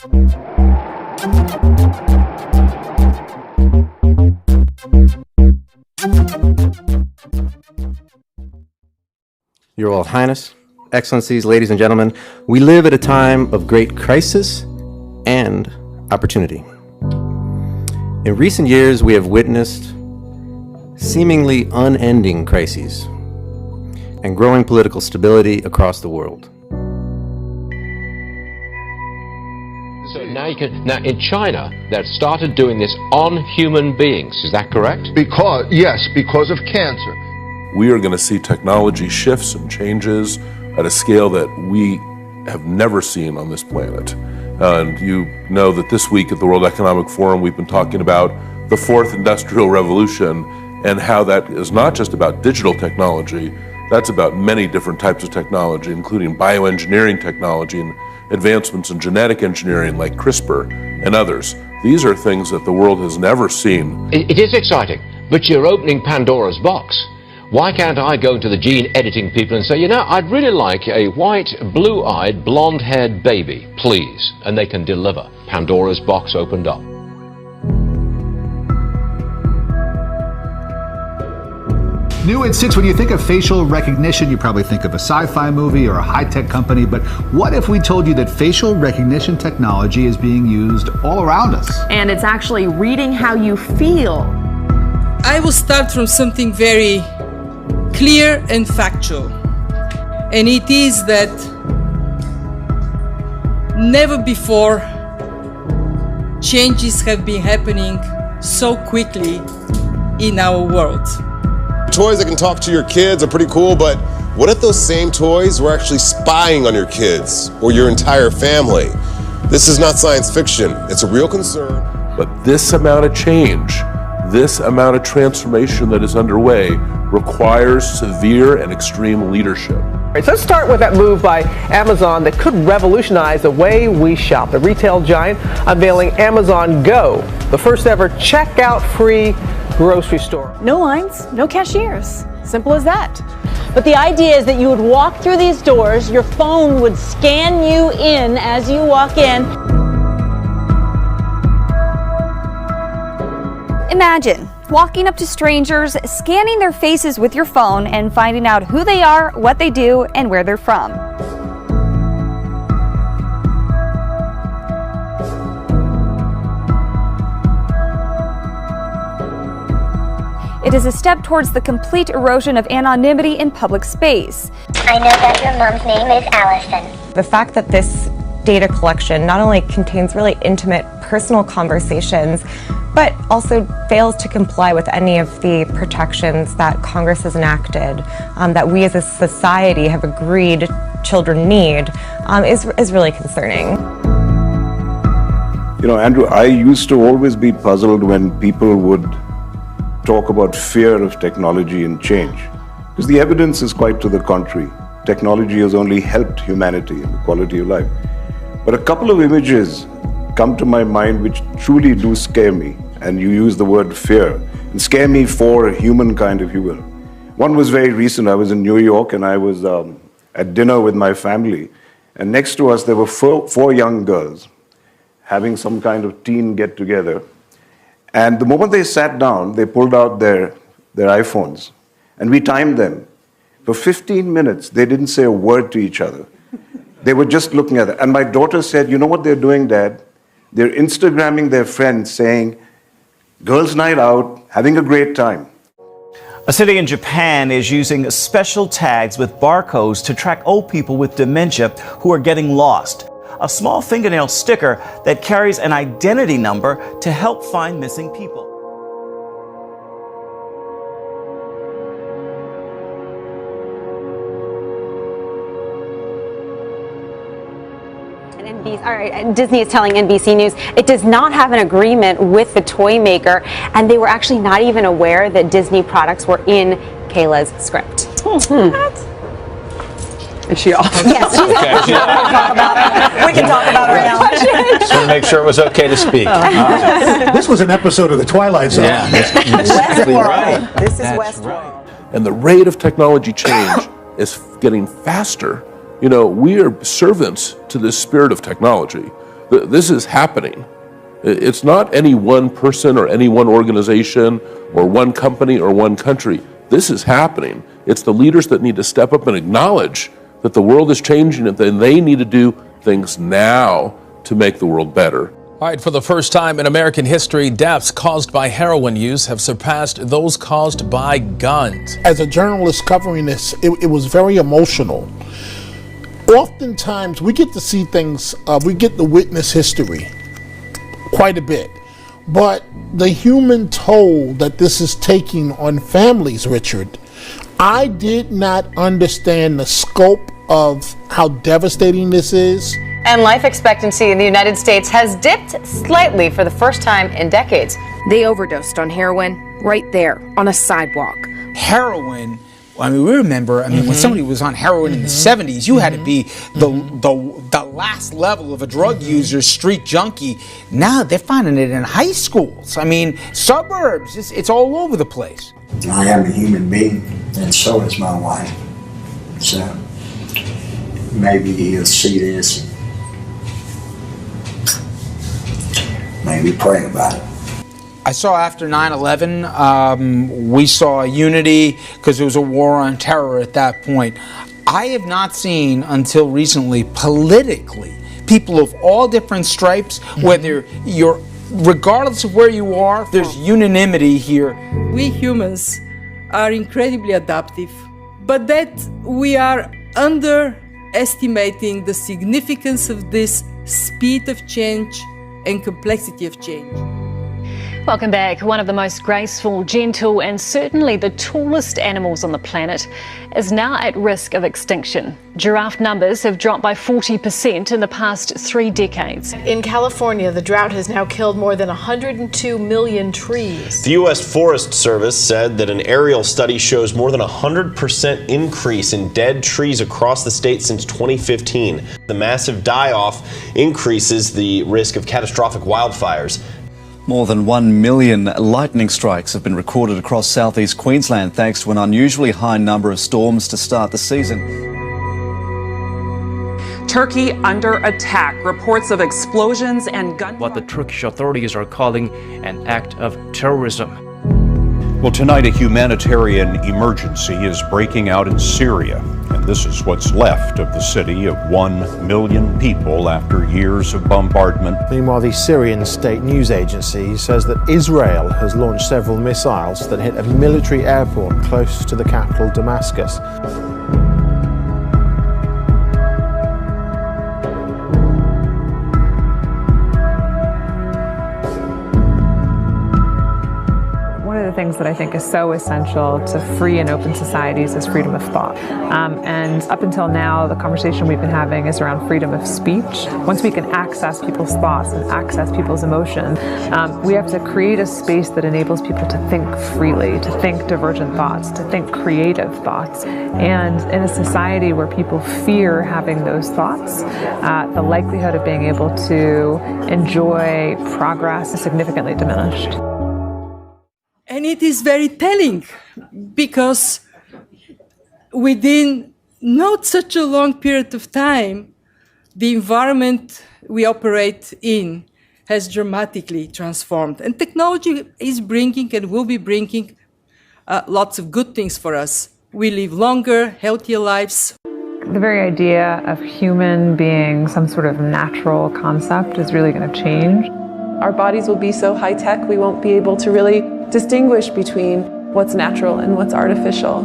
Your Royal Highness, Excellencies, ladies and gentlemen, we live at a time of great crisis and opportunity. In recent years, we have witnessed seemingly unending crises and growing political stability across the world. So now in China, they've started doing this on human beings. Is that correct? Because of cancer. We are going to see technology shifts and changes at a scale that we have never seen on this planet. And you know that this week at the World Economic Forum, we've been talking about the fourth industrial revolution and how that is not just about digital technology, that's about many different types of technology, including bioengineering technology and advancements in genetic engineering like CRISPR and others. These are things that the world has never seen. It is exciting, but you're opening Pandora's box. Why can't I go to the gene editing people and say, you know, I'd really like a white, blue-eyed, blonde-haired baby, please, and they can deliver. Pandora's box opened up. New at 6, when you think of facial recognition, you probably think of a sci-fi movie or a high-tech company, but what if we told you that facial recognition technology is being used all around us? And it's actually reading how you feel. I will start from something very clear and factual, and it is that never before changes have been happening so quickly in our world. Toys that can talk to your kids are pretty cool, but what if those same toys were actually spying on your kids or your entire family? This is not science fiction, it's a real concern. But this amount of change, this amount of transformation that is underway requires severe and extreme leadership. All right, so let's start with that move by Amazon that could revolutionize the way we shop. The retail giant unveiling Amazon Go, the first ever checkout-free grocery store. No lines, no cashiers. Simple as that. But the idea is that you would walk through these doors, your phone would scan you in as you walk in. Imagine walking up to strangers, scanning their faces with your phone, and finding out who they are, what they do, and where they're from. It is a step towards the complete erosion of anonymity in public space. I know that your mom's name is Allison. The fact that this data collection not only contains really intimate personal conversations, but also fails to comply with any of the protections that Congress has enacted, that we as a society have agreed children need, is really concerning. You know, Andrew, I used to always be puzzled when people would talk about fear of technology and change, because the evidence is quite to the contrary. Technology has only helped humanity and the quality of life. But a couple of images come to my mind which truly do scare me, and you use the word fear, and scare me for humankind, if you will. One was very recent. I was in New York and I was at dinner with my family, and next to us there were four young girls having some kind of teen get-together. And the moment they sat down, they pulled out their iPhones, and we timed them. For 15 minutes, they didn't say a word to each other. They were just looking at it. And my daughter said, you know what they're doing, Dad? They're Instagramming their friends saying, girls' night out, having a great time. A city in Japan is using special tags with barcodes to track old people with dementia who are getting lost. A small fingernail sticker that carries an identity number to help find missing people. Disney is telling NBC News it does not have an agreement with the toy maker, and they were actually not even aware that Disney products were in Kayla's script. Is she off? Yes, she's okay. We can talk about her now. Just want to make sure it was okay to speak. This was an episode of The Twilight Zone. Yeah, Westworld. right. This is That's Westworld. right. And the rate of technology change is getting faster. You know, we are servants to this spirit of technology. This is happening. It's not any one person or any one organization or one company or one country. This is happening. It's the leaders that need to step up and acknowledge that the world is changing and they need to do things now to make the world better. All right, for the first time in American history, deaths caused by heroin use have surpassed those caused by guns. As a journalist covering this, it was very emotional. Oftentimes, we get to see things, we get to witness history quite a bit. But the human toll that this is taking on families, Richard, I did not understand the scope of how devastating this is. And life expectancy in the United States has dipped slightly for the first time in decades. They overdosed on heroin right there on a sidewalk. Heroin, I mean, we remember, when somebody was on heroin in the 70s, you had to be the last level of a drug user, street junkie. Now they're finding it in high schools. I mean, suburbs, it's all over the place. I am a human being, and so is my wife. So maybe he'll see this. Maybe pray about it. I saw after 9/11, we saw unity because there was a war on terror at that point. I have not seen until recently politically people of all different stripes, whether you're, regardless of where you are, there's unanimity here. We humans are incredibly adaptive, but that we are underestimating the significance of this speed of change and complexity of change. Welcome back. One of the most graceful, gentle, and certainly the tallest animals on the planet is now at risk of extinction. Giraffe numbers have dropped by 40% in the past 3 decades. In California, the drought has now killed more than 102 million trees. The U.S. Forest Service said that an aerial study shows more than 100% increase in dead trees across the state since 2015. The massive die-off increases the risk of catastrophic wildfires. More than 1 million lightning strikes have been recorded across southeast Queensland thanks to an unusually high number of storms to start the season. Turkey under attack. Reports of explosions and gun. What the Turkish authorities are calling an act of terrorism. Well, tonight a humanitarian emergency is breaking out in Syria, and this is what's left of the city of 1 million people after years of bombardment. Meanwhile, the Syrian state news agency says that Israel has launched several missiles that hit a military airport close to the capital, Damascus. Things that I think is so essential to free and open societies is freedom of thought. And up until now, the conversation we've been having is around freedom of speech. Once we can access people's thoughts and access people's emotions, we have to create a space that enables people to think freely, to think divergent thoughts, to think creative thoughts. And in a society where people fear having those thoughts, the likelihood of being able to enjoy progress is significantly diminished. And it is very telling because within not such a long period of time, the environment we operate in has dramatically transformed. And technology is bringing and will be bringing lots of good things for us. We live longer, healthier lives. The very idea of human being some sort of natural concept is really going to change. Our bodies will be so high-tech, we won't be able to really distinguish between what's natural and what's artificial.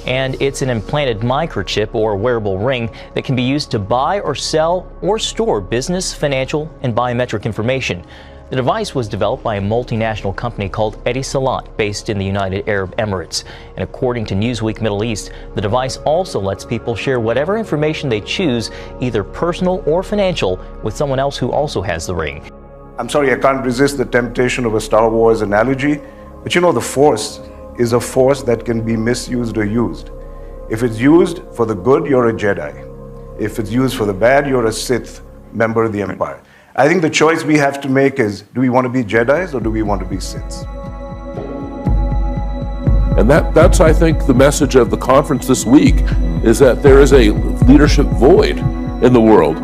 And it's an implanted microchip or wearable ring that can be used to buy or sell or store business, financial, and biometric information. The device was developed by a multinational company called Etisalat, based in the United Arab Emirates. And according to Newsweek Middle East, the device also lets people share whatever information they choose, either personal or financial, with someone else who also has the ring. I'm sorry, I can't resist the temptation of a Star Wars analogy, but you know, the Force is a force that can be misused or used. If it's used for the good, you're a Jedi. If it's used for the bad, you're a Sith member of the Empire. I think the choice we have to make is, do we want to be Jedis or do we want to be Siths? And that's, I think, the message of the conference this week, is that there is a leadership void in the world.